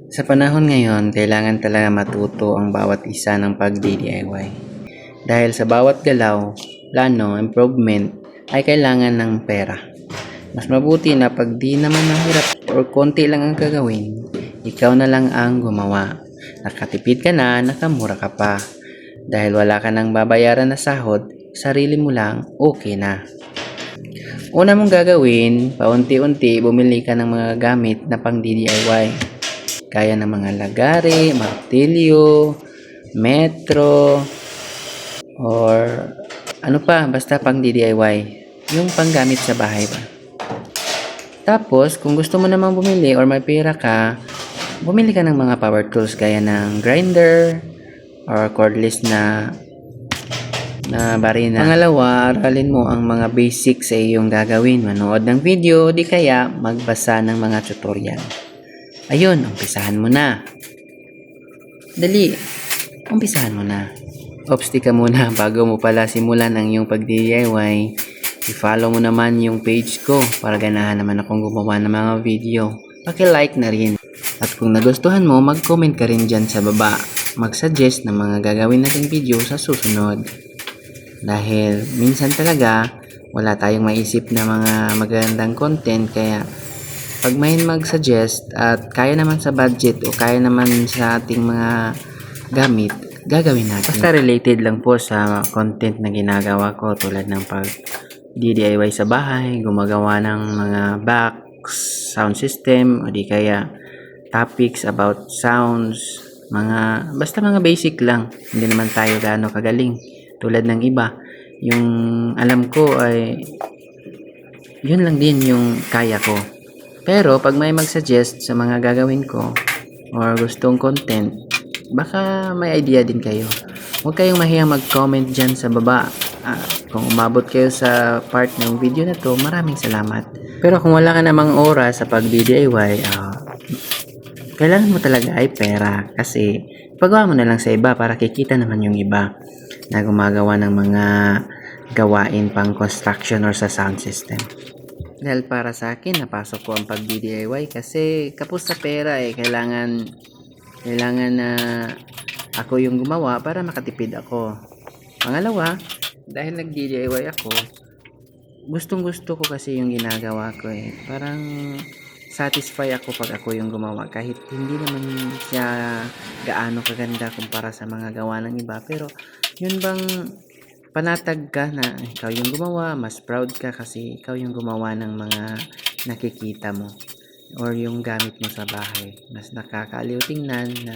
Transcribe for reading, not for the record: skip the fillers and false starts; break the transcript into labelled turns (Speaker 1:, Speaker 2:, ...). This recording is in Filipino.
Speaker 1: Sa panahon ngayon, kailangan talaga matuto ang bawat isa ng pag-DIY. Dahil sa bawat galaw, plano, improvement ay kailangan ng pera. Mas mabuti na pag di naman mahirap or konti lang ang gagawin, ikaw na lang ang gumawa. Nakatipid ka na, nakamura ka pa. Dahil wala ka nang babayaran na sahod, sarili mo lang, okay na. Una mong gagawin, paunti-unti bumili ka ng mga gamit na pang DIY. Kaya ng mga lagari, martilyo, metro, or ano pa, basta pang DIY. Yung panggamit sa bahay ba. Tapos, kung gusto mo namang bumili or may pera ka, bumili ka ng mga power tools gaya ng grinder or cordless na barina. Pangalawa, aralin mo ang mga basics sa iyong gagawin. Manood ng video, di kaya magbasa ng mga tutorial. Ayun, umpisahan mo na. Dali, umpisahan mo na. Obsti ka muna bago mo pala simulan ang iyong pag-DIY. I-follow mo naman yung page ko para ganahan naman akong gumawa ng mga video. Paki-like na rin. At kung nagustuhan mo, mag-comment ka rin dyan sa baba. Mag-suggest ng mga gagawin nating video sa susunod. Dahil minsan talaga, wala tayong maisip na mga magandang content kaya pag may mag-suggest at kaya naman sa budget o kaya naman sa ating mga gamit, gagawin natin. Basta related lang po sa content na ginagawa ko tulad ng pag DIY sa bahay, gumagawa ng mga box, sound system, o di kaya topics about sounds, basta mga basic lang. Hindi naman tayo gaano kagaling tulad ng iba. Yung alam ko ay yun lang din yung kaya ko. Pero pag may mag-suggest sa mga gagawin ko or gustong content, baka may idea din kayo. Huwag kayong mahiyang mag-comment dyan sa baba. Kung umabot kayo sa part ng video na to, maraming salamat. Pero kung wala ka namang oras sa pag-DIY, kailangan mo talaga ay pera. Kasi pagawa mo na lang sa iba para kikita naman yung iba na gumagawa ng mga gawain pang construction or sa sound system. Dahil para sa akin, napasok ko ang pag-DIY kasi kapos sa pera kailangan na ako yung gumawa para makatipid ako. Pangalawa, dahil nag-DIY ako, gustong gusto ko kasi yung ginagawa ko Parang satisfy ako pag ako yung gumawa kahit hindi naman siya gaano kaganda kumpara sa mga gawa ng iba, pero yun bang panatag ka na ikaw yung gumawa, mas proud ka kasi ikaw yung gumawa ng mga nakikita mo or yung gamit mo sa bahay. Mas nakakaaliw tingnan na